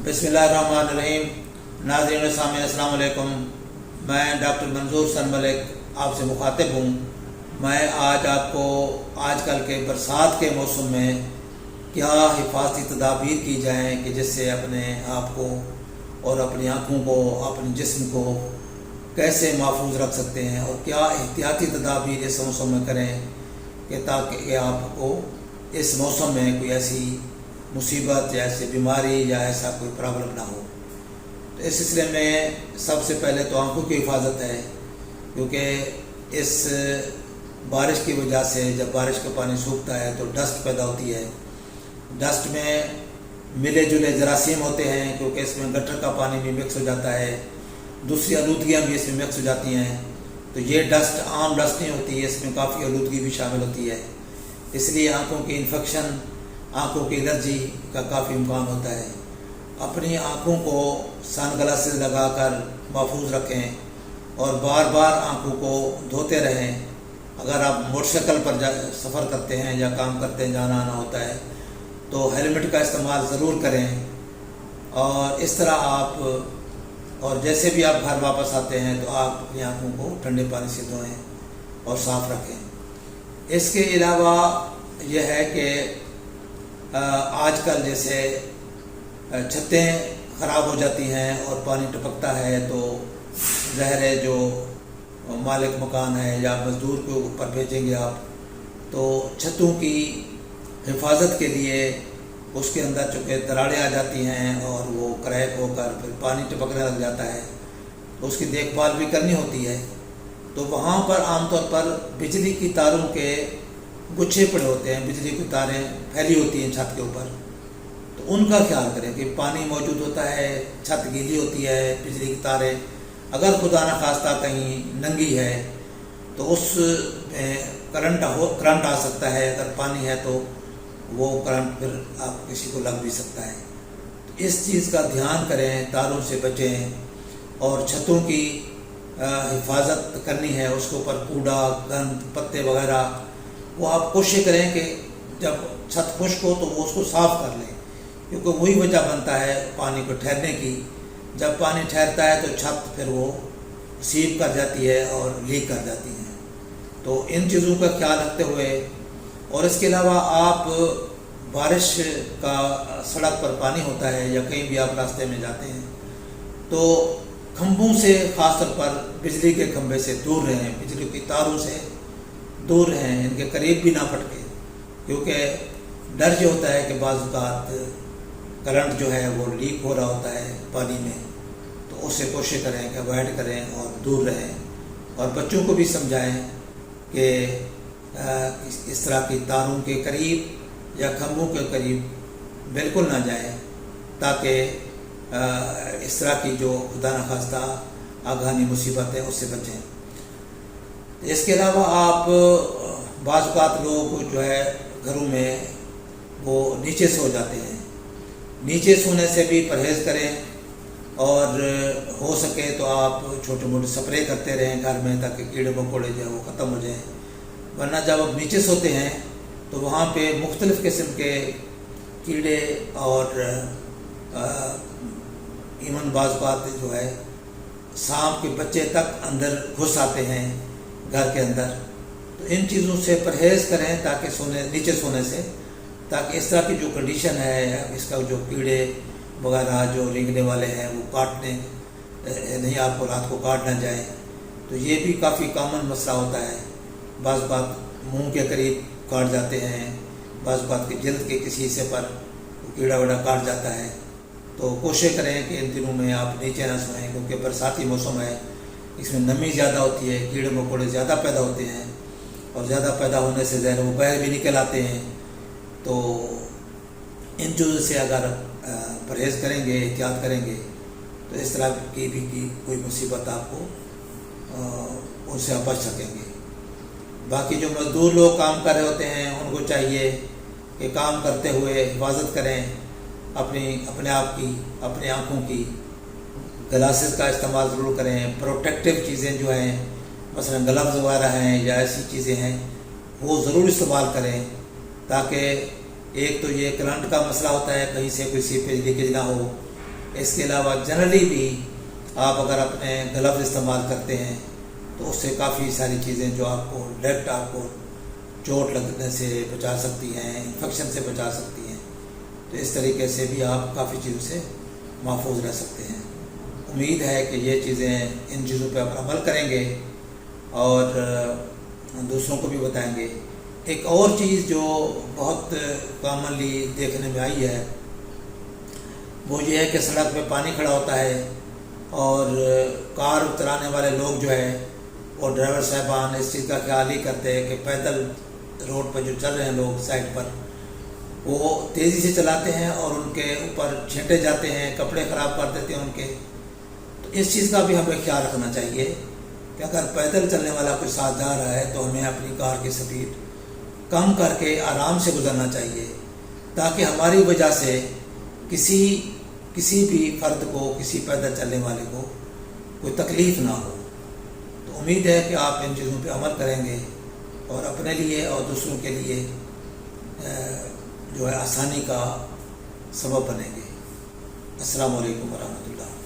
बिस्मिल्लाहिर्रहमानिर्रहीम। नाज़रीन सामीन अस्सलाम वालेकुम। मैं डॉक्टर मंजूर सन मलिक आपसे मुखातिब हूँ। मैं आज आपको आजकल के बरसात के मौसम में क्या हिफाजती तदाबीर की जाएँ कि जिससे अपने आप को और अपनी आँखों को, अपने जिस्म को कैसे महफूज रख सकते हैं और क्या एहतियाती तदाबीर इस मौसम में करें कि ताकि आपको इस मौसम में कोई ऐसी मुसीबत या ऐसी बीमारी या ऐसा कोई प्रॉब्लम ना हो। तो इस सिलसिले में सबसे पहले तो आंखों की हिफाजत है, क्योंकि इस बारिश की वजह से जब बारिश का पानी सूखता है तो डस्ट पैदा होती है। डस्ट में मिले जुले जरासीम होते हैं, क्योंकि इसमें गटर का पानी भी मिक्स हो जाता है, दूसरी आलूदगियाँ भी इसमें मिक्स हो जाती हैं। तो ये डस्ट आम डस्ट नहीं होती है, इसमें काफ़ी आलूदगी भी शामिल होती है। इसलिए आँखों की इन्फेक्शन, आँखों की एलर्जी का काफ़ी इम्कान होता है। अपनी आँखों को सन ग्लासेस लगाकर महफूज रखें और बार बार आँखों को धोते रहें। अगर आप मोटरसाइकिल पर सफ़र करते हैं या काम करते हैं, जाना आना होता है, तो हेलमेट का इस्तेमाल ज़रूर करें। और इस तरह आप और जैसे भी आप घर वापस आते हैं तो आप अपनी आँखों को ठंडे पानी से धोएं और साफ़ रखें। इसके अलावा यह है कि आजकल जैसे छतें ख़राब हो जाती हैं और पानी टपकता है, तो ज़ाहिर जो मालिक मकान है या मज़दूर के ऊपर भेजेंगे आप, तो छतों की हिफाजत के लिए उसके अंदर चूँकि दरारें आ जाती हैं और वो क्रैक होकर फिर पानी टपकने लग जाता है, तो उसकी देखभाल भी करनी होती है। तो वहाँ पर आमतौर पर बिजली की तारों के गुच्छे पड़े होते हैं, बिजली की तारें फैली होती हैं छत के ऊपर, तो उनका ख्याल करें कि पानी मौजूद होता है, छत गीली होती है, बिजली की तारें अगर खुदा न खास्ता कहीं नंगी है तो उस करंट आ सकता है। अगर पानी है तो वो करंट फिर आप किसी को लग भी सकता है। तो इस चीज़ का ध्यान करें, तारों से बचें। और छतों की हिफाजत करनी है, उसके ऊपर कूड़ा, गंद, पत्ते वगैरह वो आप कोशिश करें कि जब छत खुश्क हो तो वो उसको साफ़ कर लें, क्योंकि वही वजह बनता है पानी को ठहरने की। जब पानी ठहरता है तो छत फिर वो सीप कर जाती है और लीक कर जाती है। तो इन चीज़ों का ख्याल रखते हुए, और इसके अलावा आप बारिश का सड़क पर पानी होता है या कहीं भी आप रास्ते में जाते हैं तो खंभों से, ख़ास तौर पर बिजली के खंभे से दूर रहें, बिजली की तारों से दूर रहें, इनके करीब भी ना फटके, क्योंकि डर ये होता है कि बाज़ औक़ात करंट जो है वो लीक हो रहा होता है पानी में। तो उससे कोशिश करें कि अवॉइड करें और दूर रहें। और बच्चों को भी समझाएं कि इस तरह की तारों के करीब या खंभों के करीब बिल्कुल ना जाएं, ताकि इस तरह की जो खुदा न खास्ता आगामी मुसीबत है उससे बचें। इसके अलावा आप बाज़ औक़ात लोग जो है घरों में वो नीचे सो जाते हैं, नीचे सोने से भी परहेज़ करें। और हो सके तो आप छोटे मोटे स्प्रे करते रहें घर में, ताकि कीड़े मकोड़े जो है वो ख़त्म हो जाएं। वरना जब आप नीचे सोते हैं तो वहाँ पे मुख्तलिफ़ किस्म के कीड़े और इवन बाज़ औक़ात जो है सांप के बच्चे तक अंदर घुस आते हैं घर के अंदर। तो इन चीज़ों से परहेज़ करें ताकि नीचे सोने से, ताकि इस तरह की जो कंडीशन है, इसका जो कीड़े वगैरह जो रेंगने वाले हैं वो काटने नहीं, आपको रात को काट ना जाए। तो ये भी काफ़ी कॉमन मसला होता है। बाज़ बात मुंह के करीब काट जाते हैं, बाज़ बात की जल्द के किसी हिस्से पर कीड़ा वड़ा काट जाता है। तो कोशिश करें कि इन दिनों में आप नीचे ना सोएं, क्योंकि बरसाती मौसम है, इसमें नमी ज़्यादा होती है, कीड़े मकोड़े ज़्यादा पैदा होते हैं, और ज़्यादा पैदा होने से ज़हर वो बाहर भी निकल आते हैं। तो इन चीज़ों से अगर परहेज़ करेंगे, एहतियात करेंगे, तो इस तरह की भी कोई मुसीबत आपको उससे आप बच सकेंगे। बाकी जो मज़दूर लोग काम कर रहे होते हैं उनको चाहिए कि काम करते हुए हिफाजत करें अपने आप की, अपनी आँखों की। ग्लासेस का इस्तेमाल ज़रूर करें। प्रोटेक्टिव चीज़ें जो हैं, मसलन ग्लव्स वगैरह हैं या ऐसी चीज़ें हैं, वो ज़रूर इस्तेमाल करें, ताकि एक तो ये करंट का मसला होता है, कहीं से कोई सीपेज लीकेज ना हो, اس کے علاوہ جنرلی بھی آپ اگر اپنے گلوز استعمال کرتے ہیں تو اس سے کافی ساری چیزیں جو آپ کو ڈائریکٹ آپ کو چوٹ لگنے سے بچا سکتی ہیں، انفیکشن سے بچا سکتی ہیں، تو اس طریقے سے بھی آپ کافی چیزوں سے محفوظ رہ سکتے ہیں۔ امید ہے کہ یہ چیزیں ان چیزوں پہ آپ عمل کریں گے اور دوسروں کو بھی بتائیں گے۔ ایک اور چیز جو بہت کامنلی دیکھنے میں آئی ہے وہ یہ ہے کہ سڑک پہ پانی کھڑا ہوتا ہے اور کار چلانے والے لوگ جو ہے اور ڈرائیور صاحبان اس چیز کا خیال ہی کرتے ہیں کہ پیدل روڈ پہ جو چل رہے ہیں لوگ سائڈ پر، وہ تیزی سے چلاتے ہیں اور ان کے اوپر چھینٹے جاتے ہیں، کپڑے خراب کر دیتے ہیں ان کے۔ تو اس چیز کا بھی ہمیں خیال رکھنا چاہیے کہ اگر پیدل چلنے والا کوئی ساتھ جا رہا ہے تو ہمیں اپنی کار کی سپیڈ کم کر کے آرام سے گزرنا چاہیے، تاکہ ہماری وجہ سے کسی بھی فرد کو، کسی پیدل چلنے والے کو کوئی تکلیف نہ ہو۔ تو امید ہے کہ آپ ان چیزوں پہ عمل کریں گے اور اپنے لیے اور دوسروں کے لیے جو ہے آسانی کا سبب بنیں گے۔ السلام علیکم ورحمۃ اللہ۔